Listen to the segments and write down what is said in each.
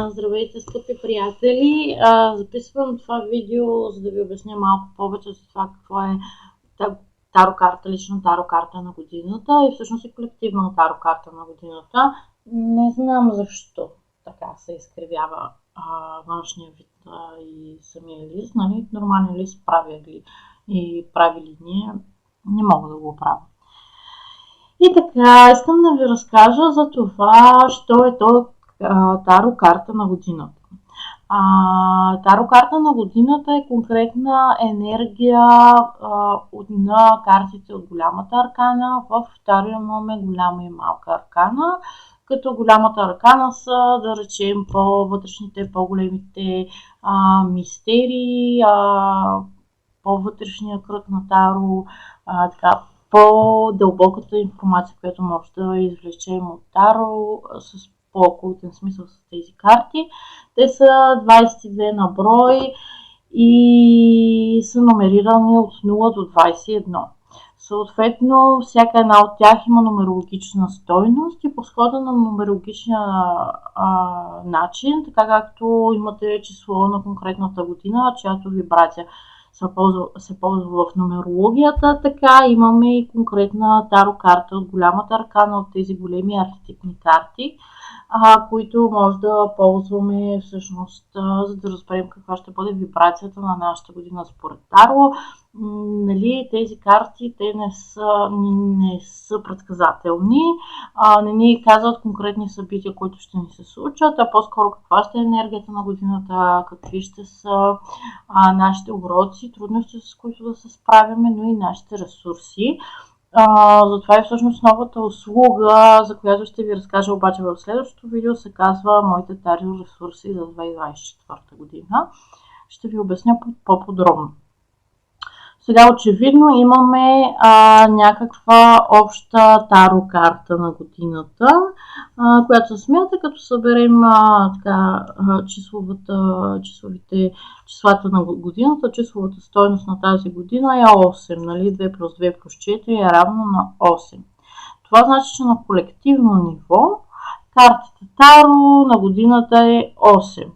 Здравейте, скъпи приятели! Записвам това видео, за да ви обясня малко повече за това какво е таро карта, лична таро карта на годината и всъщност и колективна таро карта на годината. Не знам защо така се изкривява външния вид и самия лист. Нали? Нормален лист прави ъгли и прави линия. Не мога да го правя. И така, искам да ви разкажа за това, що е то таро карта на годината. Таро карта на годината е конкретна енергия на картите от голямата аркана. В таро имаме голяма и малка аркана, като голямата аркана са, да речем, по-вътрешните, по-големите мистерии, по-вътрешния кръг на таро, така, по-дълбоката информация, която може да извлечем от таро с по-окултен смисъл с тези карти. Те са 22 на брой и са номерирани от 0 до 21. Съответно, всяка една от тях има нумерологична стойност и по схода на нумерологичния начин, така както имате число на конкретната година, чиято вибрация се ползва в нумерологията, така имаме и конкретна таро карта от голямата аркана, от тези големи архетипни карти, които може да ползваме всъщност, за да разберем каква ще бъде вибрацията на нашата година според таро. Нали, тези карти те не са предсказателни, не ни казват конкретни събития, които ще ни се случат, а по-скоро каква ще е енергията на годината, какви ще са нашите уроци, трудности, с които да се справяме, но и нашите ресурси. Затова и всъщност новата услуга, за която ще ви разкажа обаче в следващото видео, се казва Моите таро ресурси за 2024 година. Ще ви обясня по-подробно. Сега очевидно имаме някаква обща таро карта на годината, която се смята, като съберем числата на годината. Числовата стойност на тази година е 8, нали? 2 плюс 2 плюс 4 е равно на 8. Това значи, че на колективно ниво картата таро на годината е 8.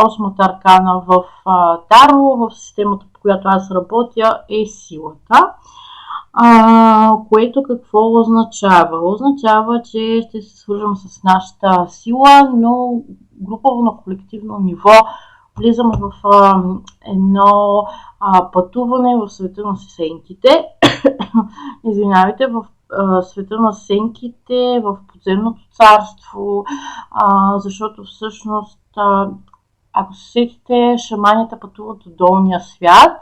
Осмата аркана в таро, в системата, по която аз работя, е силата. Което какво означава? Означава, че ще се свържем с нашата сила, но групово на колективно ниво влизаме в едно пътуване в света на сенките. Извинявайте, в света на сенките, в подземното царство, защото всъщност, ако се сетите, шаманите пътуват до долния свят,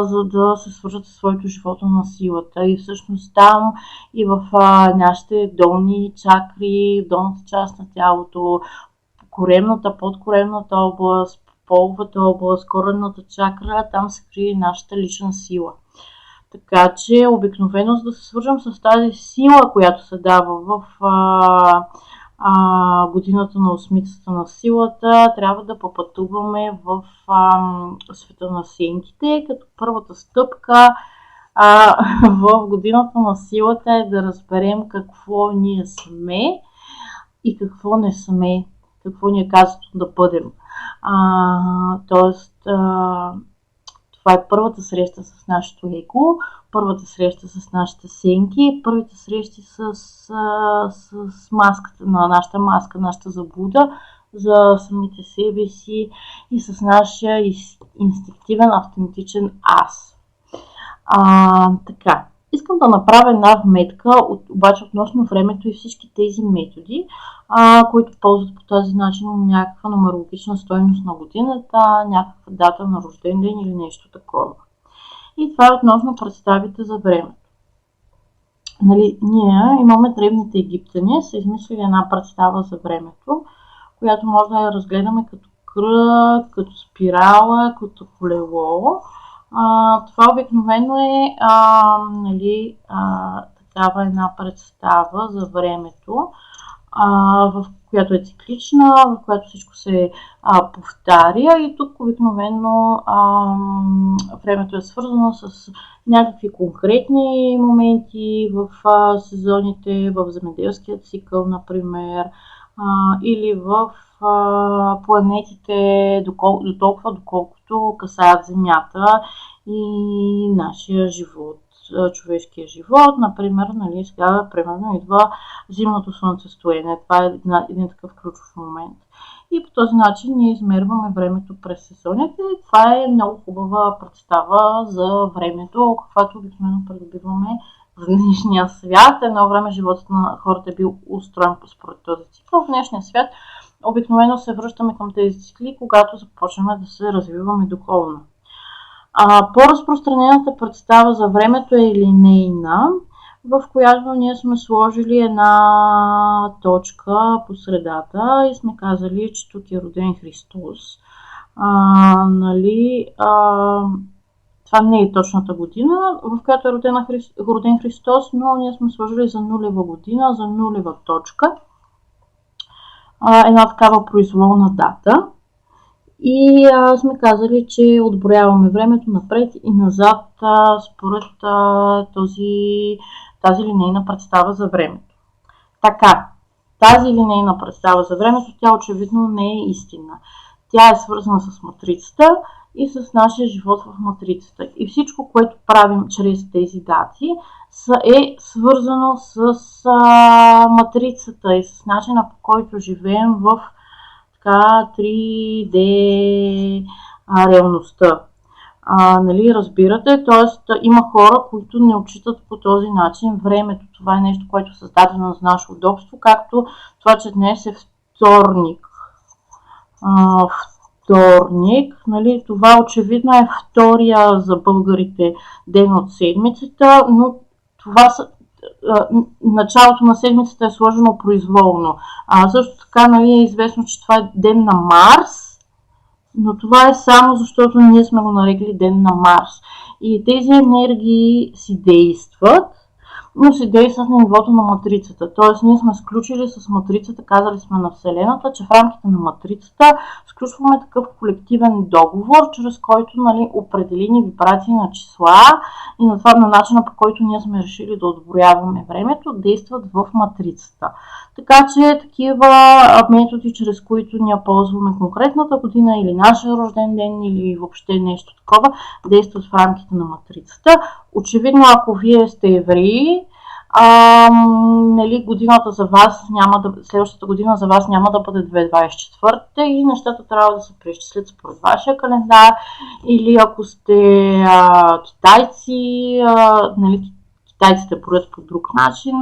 за да се свържат със своето живота на силата. И всъщност там и в нашите долни чакри, долната част на тялото, коремната, подкоремната област, половата област, коренната чакра, там се крие нашата лична сила. Така че обикновено, за да се свържем с тази сила, която се дава в годината на осмицата на силата, трябва да попътуваме в света на сенките, като първата стъпка в годината на силата е да разберем какво ние сме и какво не сме, какво ни е казано да бъдем. Тоест, това е първата среща с нашето его, първата среща с нашите сенки, първите срещи с маската, нашата маска, нашата заблуда за самите себе си и с нашия инстинктивен, автентичен аз. Така. Искам да направя една вметка, обаче относно времето и всички тези методи, които ползват по този начин някаква нумерологична стойност на годината, някаква дата на рожден ден или нещо такова. И това е относно представите за времето. Нали, ние имаме древните египтяни, са измислили една представа за времето, която може да я разгледаме като кръг, като спирала, като колело. Това обикновено е такава една представа за времето, в която е циклична, в която всичко се повтаря и тук обикновено времето е свързано с някакви конкретни моменти в сезоните, в земеделския цикъл, например, или в планетите до толкова, доколкото касаят Земята и нашия живот, човешкия живот. Например, нали, сега примерно идва зимното слънцестояние. Това е един такъв ключов момент. И по този начин ние измерваме времето през сезоните. Това е много хубава представа за времето, каквато обикновено придобиваме в днешния свят. Едно време животът на хората е бил устроен според този цикъл. В днешния свят обикновено се връщаме към тези цикли, когато започваме да се развиваме духовно. По-разпространената представа за времето е линейна, в която ние сме сложили една точка по средата и сме казали, че тук е роден Христос. Това не е точната година, в която е роден Христос, но ние сме сложили за нулева година, за нулева точка. Една такава произволна дата. И сме казали, че отброяваме времето напред и назад според тази линейна представа за времето. Така, тази линейна представа за времето, тя очевидно не е истина. Тя е свързана с матрицата и с нашия живот в матрицата. И всичко, което правим чрез тези дати, е свързано с матрицата и с начина, по който живеем в 3D реалността. Нали, разбирате? Тоест, има хора, които не отчитат по този начин времето. Това е нещо, което е създадено за наше удобство, както това, че днес е вторник. Нали, това очевидно е втория за българите ден от седмицата, но това началото на седмицата е сложено произволно. Също така, нали, е известно, че това е ден на Марс, но това е само защото ние сме го нарекли ден на Марс. И тези енергии си действат, но си действат на нивото на матрицата. Тоест, ние сме сключили с матрицата, казали сме на Вселената, че в рамките на матрицата сключваме такъв колективен договор, чрез който, нали, определени вибрации на числа и на това, на начина, по който ние сме решили да отброяваме времето, действат в матрицата. Така че такива методи, чрез които ние ползваме конкретната година или нашия рожден ден или въобще нещо такова, действат в рамките на матрицата. Очевидно, ако вие сте евреи, нали, годината за вас следващата година за вас няма да бъде 2024 и нещата трябва да се преизчислят според вашия календар. Или ако сте китайци, нали, китайците броят по друг начин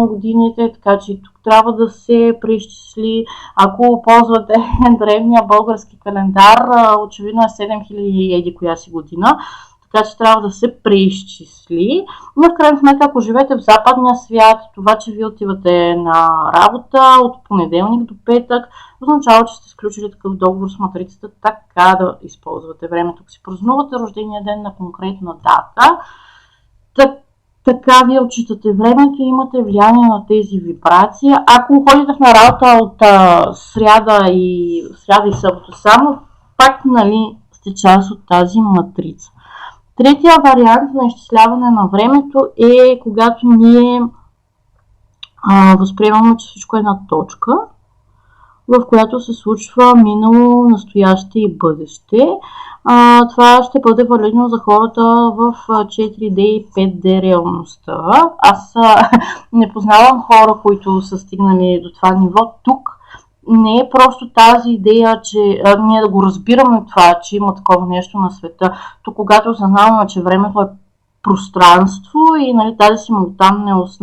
годините, така че и тук трябва да се преизчисли. Ако ползвате древния български календар, очевидно е 7000 еди коя си година, така че трябва да се преизчисли. Но в крайна сметка, ако живеете в западния свят, това, че ви отивате на работа от понеделник до петък, означава, че сте сключили такъв договор с матрицата, така да използвате времето. Ако си празнувате рождения ден на конкретна дата, така вие отчитате времето и имате влияние на тези вибрации. Ако ходите на работа от сряда и събота само, пак, нали, сте част от тази матрица. Третия вариант на изчисляване на времето е когато ние възприемаме, че всичко е една точка, в която се случва минало, настояще и бъдеще. Това ще бъде валидно за хората в 4D и 5D реалността. Аз не познавам хора, които са стигнали до това ниво. Тук не е просто тази идея, че ние да го разбираме това, че има такова нещо на света. Тук, когато осъзнаваме, че времето е пространство и, нали, тази симултанност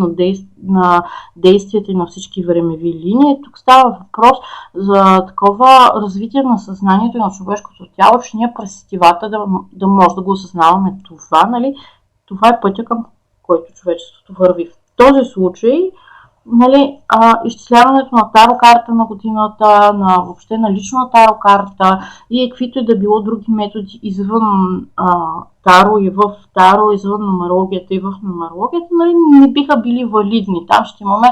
на действията и на всички времеви линии, тук става въпрос за такова развитие на съзнанието и на човешкото тяло, че ние през сетивата да може да го осъзнаваме това. Нали, това е пътя, към който човечеството върви. В този случай, нали, изчисляването на таро карта на годината, въобще на лична таро карта и каквито и да било други методи извън таро и в таро, извън нумерологията и в нумерологията, нали, не биха били валидни. Там ще имаме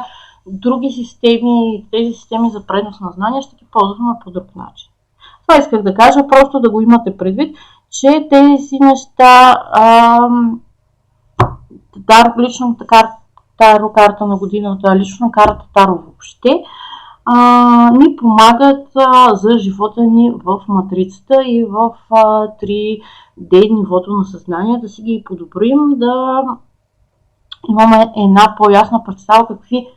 други системи, тези системи за пренос на знания ще ги ползваме по друг начин. Това исках да кажа, просто да го имате предвид, че тези неща, личната карта Таро карта на годината, лично карта Таро въобще, ни помагат за живота ни в матрицата и в 3D нивото на съзнание, да си ги подобрим, да имаме една по-ясна представа какви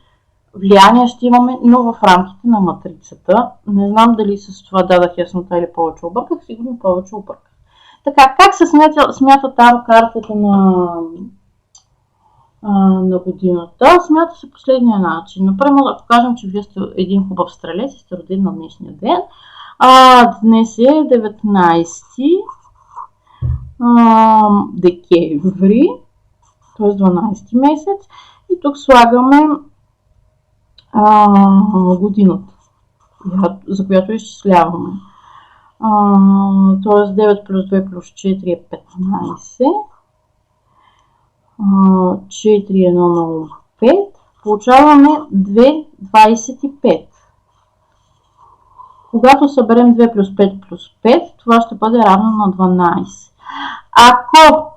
влияния ще имаме, но в рамките на матрицата. Не знам дали с това дадах яснота или повече обърках, сигурно повече обърках. Така, как се смята Таро картата на годината? Смята се последния начин. Например, ако кажем, че вие сте един хубав стрелец и сте роден на днешния ден, днес е 19 декември, т.е. 12 месец, и тук слагаме годината, за която изчисляваме. Т.е. 9 плюс 2 плюс 4 е 15. 4, 1, 0, 5. Получаваме 2,25. Когато съберем 2 плюс 5 плюс 5, това ще бъде равно на 12. Ако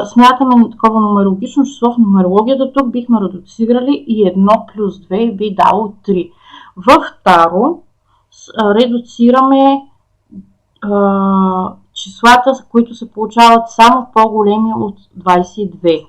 смятаме такова нумерологично число в нумерологията, тук бихме редуцирали и 1 плюс 2 би дало 3. В Таро редуцираме числата, които се получават само по-големи от 22.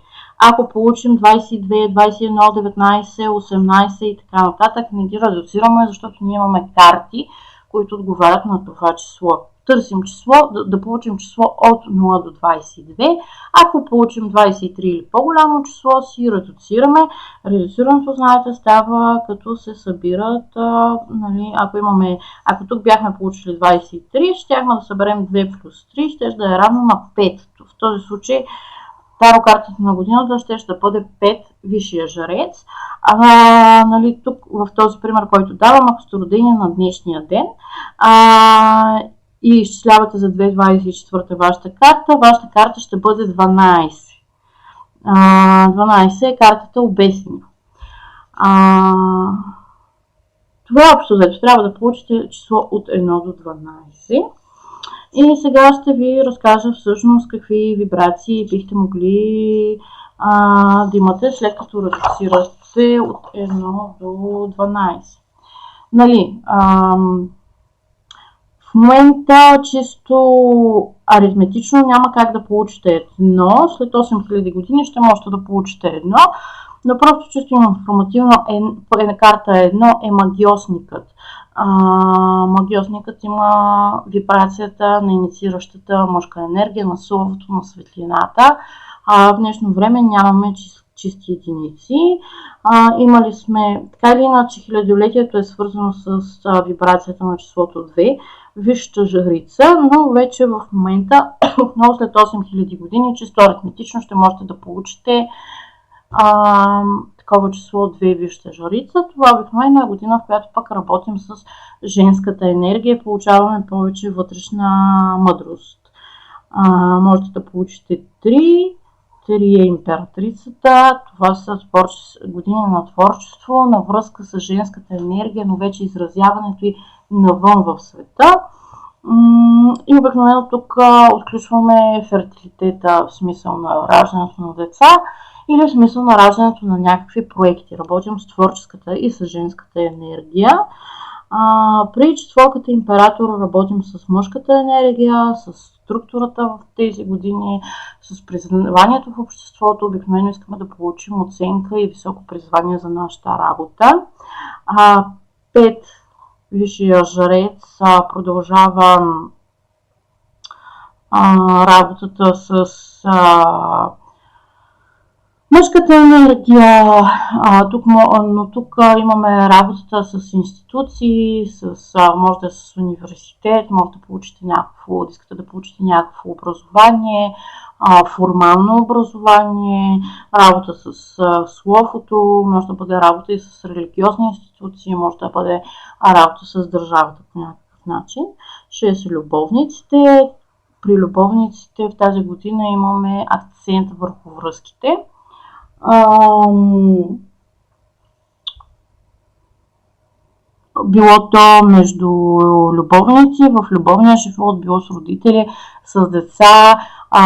Ако получим 22, 21, 19, 18 и така нататък, не ги редуцираме, защото ние имаме карти, които отговарят на това число. Търсим число, да получим число от 0 до 22. Ако получим 23 или по-голямо число, си редуцираме. Редуцирането, знаете, става като се събират, ако тук бяхме получили 23, щяхме да съберем 2 плюс 3, ще да е равно на 5. В този случай Таро картата на годината ще да бъде 5 висшия жрец. Тук в този пример, който давам, ако сте родени на днешния ден, и изчислявате за 2024 вашата карта ще бъде 12. 12 е картата обесена. Това е общо взето. Трябва да получите число от 1 до 12. И сега ще ви разкажа всъщност какви вибрации бихте могли да имате, след като редуцирате от 1 до 12. В момента чисто аритметично няма как да получите едно, след 8000 години ще можете да получите едно, но просто чисто информативно карта 1 е магиосникът. Магиосникът има вибрацията на иницииращата мъжка енергия, на словото, на светлината. В днешно време нямаме чисти единици. Имали сме, така или иначе, хилядолетието е свързано с вибрацията на числото 2, висшата жрица, но вече в момента, отново след 8000 години, чисто аритметично ще можете да получите такова число 2 висшата жрица. Това обикновено е година, в която пък работим с женската енергия и получаваме повече вътрешна мъдрост. Можете да получите 3 е императрицата. Това са години на творчество, на връзка с женската енергия, но вече изразяването и навън в света. И обикновено тук отключваме фертилитета в смисъл на раждането на деца или в смисъл на раждането на някакви проекти. Работим с творческата и с женската енергия. При четворката император работим с мъжката енергия, с структурата в тези години, с признаванието в обществото. Обикновено искаме да получим оценка и високо призвание за нашата работа. 5 висшия жрец продължава работата с мъжката енергия, но тук имаме работата с институции, може да е с университет, може да получите искате да получите някакво образование, формално образование, работа с словото, може да бъде работа и с религиозни институции, може да бъде работа с държавата по някакъв начин. 6 любовниците. При любовниците в тази година имаме акцент върху връзките. Било то между любовници, в любовния живот, било с родители, с деца,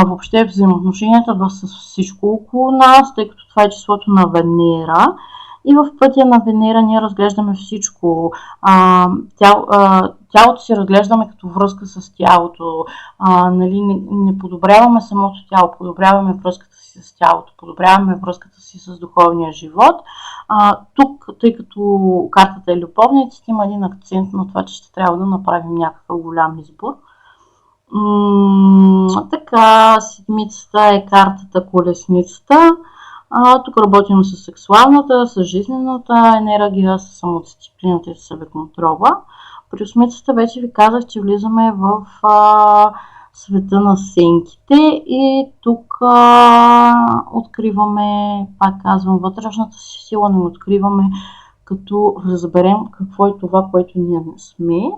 въобще взаимоотношенията с всичко около нас, тъй като това е числото на Венера. И в пътя на Венера ние разглеждаме всичко. Тялото си разглеждаме като връзка с тялото. Нали, не подобряваме самото тяло, подобряваме връзката си с тялото, подобряваме връзката си с духовния живот. Тук, тъй като картата е любовниците, има един акцент на това, че ще трябва да направим някакъв голям избор. Така, седмицата е картата Колесницата. Тук работим с сексуалната, с жизнената енергия, с самодисциплината и с себеконтрола. При осмицата вече ви казах, че влизаме в света на сенките и тук откриваме, пак казвам, вътрешната си сила, не откриваме като разберем какво е това, което ние не сме.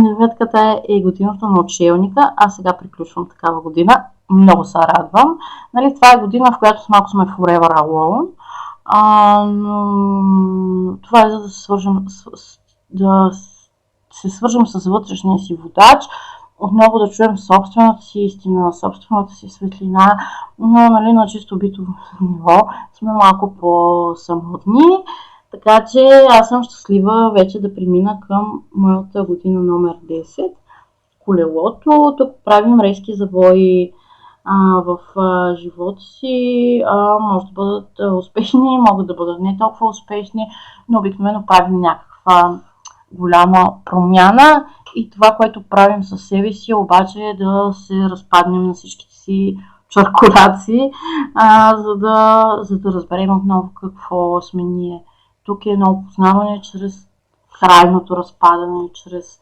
Деветката е годината на отшелника. Аз сега приключвам такава година. Много се радвам. Нали, това е година, в която малко сме forever alone. Но това е за да се свържем с вътрешния си водач, отново да чуем собствената си истина, собствената си светлина, но нали, на чисто битово ниво сме малко по-самотни. Така че аз съм щастлива вече да премина към моята година номер 10. Колелото. Тук правим резки завои в живота си. Може да бъдат успешни, могат да бъдат не толкова успешни, но обикновено правим някаква голяма промяна и това, което правим със себе си, обаче е да се разпаднем на всичките си чаркулаци, за да разберем отново какво сме ние. Тук е едно познаване чрез крайното разпадане, чрез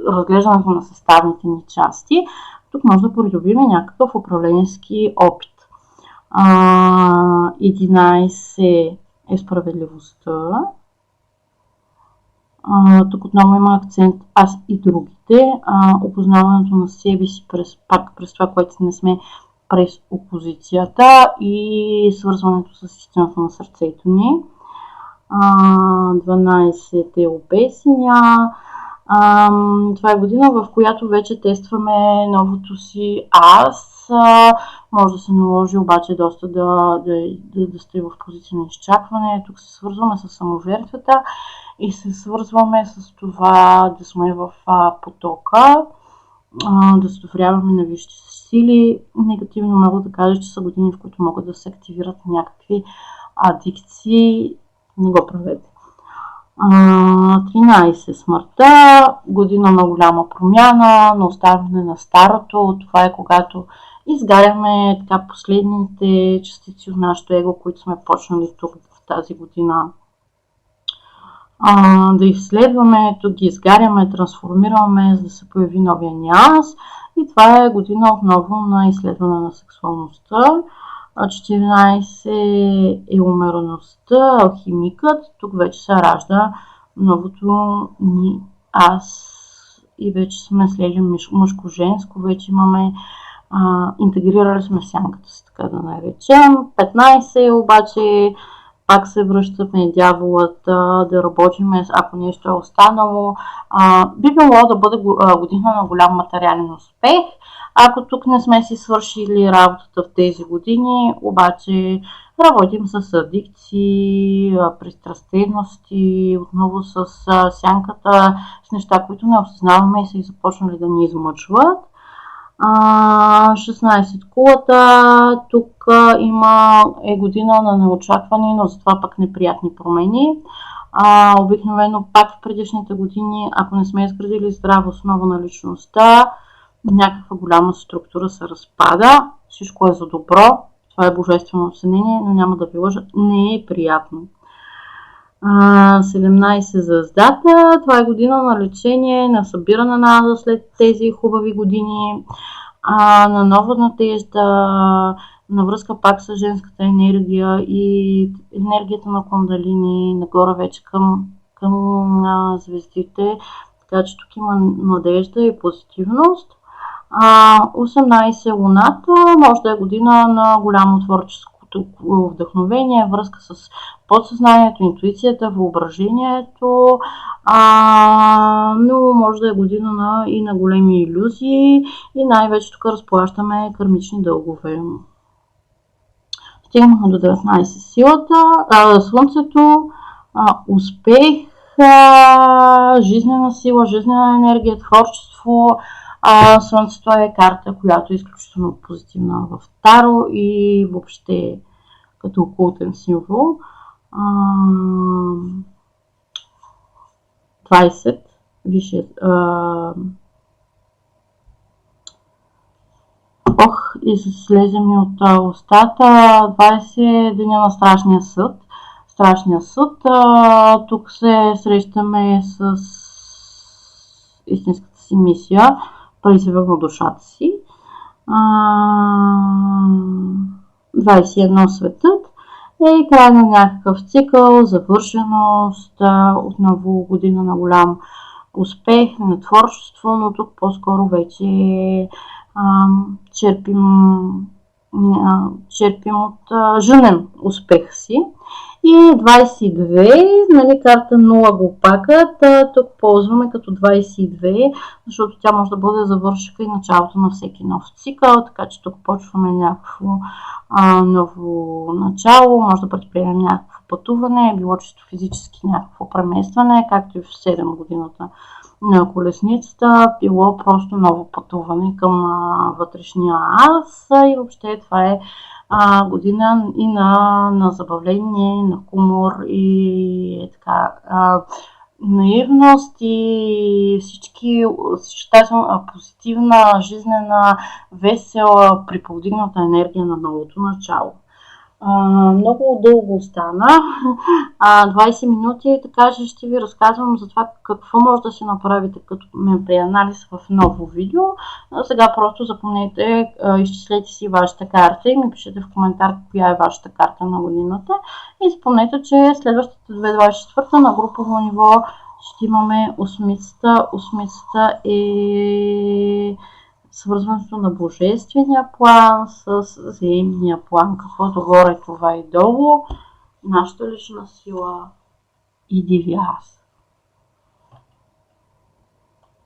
разглеждането на съставните ни части. Тук може да придобим някакъв управленски опит. 11 е справедливостта. Тук отново има акцент аз и другите. Опознаването на себе си през това, което не сме, през опозицията и свързването с истината на сърцето ни. 12 е обесения. Това е година, в която вече тестваме новото си аз. Може да се наложи обаче доста да сте в позиция на изчакване. Тук се свързваме с саможертвата и се свързваме с това да сме в потока, да се доверяваме на висшите сили. Негативно мога да кажа, че са години, в които могат да се активират някакви адикции. Не го правете. 13 смъртта, година на голяма промяна, на оставяне на старото. Това е когато изгаряме така последните частици от нашето его, които сме почнали тук в тази година да изследваме, тук ги изгаряме, трансформираме, за да се появи новия ни аз. И това е година отново на изследване на сексуалността. 14 е умереността, алхимикът. Тук вече се ражда новото ни аз и вече сме слели мъжко-женско, вече имаме интегрирали сме сянката си, така да наречем. 15 обаче пак се връщаме дяволът да работим, ако нещо е останало. Би било да бъде година на голям материален успех. Ако тук не сме си свършили работата в тези години, обаче работим с адикции, пристрастености, отново с сянката, с неща, които не осъзнаваме и са и започнали да ни измъчват. 16 кулата, тук е година на неочаквани, но затова пък неприятни промени. Обикновено пак в предишните години, ако не сме изградили здрава основа на личността, някаква голяма структура се разпада, всичко е за добро, това е божествено оценение, но няма да ви лъжа, не е приятно. 17 звездата, това е година на лечение, на събиране на аза след тези хубави години, на нова надежда, на връзка пак с женската енергия и енергията на кундалини, нагоре вече към звездите, така че тук има надежда и позитивност. 18 луната, може да е година на голямо творческо тук вдъхновение, връзка с подсъзнанието, интуицията, въображението, но може да е година и на големи илюзии и най-вече тук разплащаме кармични дългове. Стигнахме до 19 силата, слънцето, успех, жизнена сила, жизнена енергия, творчество. Слънцето е карта, която е изключително позитивна в Таро и въобще като окултен символ. 20, висше, и се слезе ми от устата. 20 деня на страшния съд. Страшния съд. Тук се срещаме с истинската си мисия, призива на душата си. 21 светът е край на някакъв цикъл, завършеност, отново година на голям успех, на творчество, но тук по-скоро вече черпим от женен успех си. И 22, нали, карта 0 глупакът, тук ползваме като 22, защото тя може да бъде завършика и началото на всеки нов цикъл, така че тук почваме някакво ново начало, може да предприемем някакво пътуване, било чисто физически някакво преместване, както и в 7 годината на колесницата, било просто ново пътуване към вътрешния аз и въобще това е година и на забавление, на хумор и така наивност и всички тази позитивна, жизнена, весела, приповдигната енергия на новото начало. Много дълго остана, 20 минути, така че ще ви разказвам за това какво може да си направите като мен при анализ в ново видео. Сега просто запомнете, изчислете си вашата карта и ми пишете в коментар коя е вашата карта на годината и спомнете, че следващата 2024 на групово ниво ще имаме осмицата. Осмицата е свързването на божествения план с земния план. Каквото горе, това и долу. Нашата лична сила и дивия аз.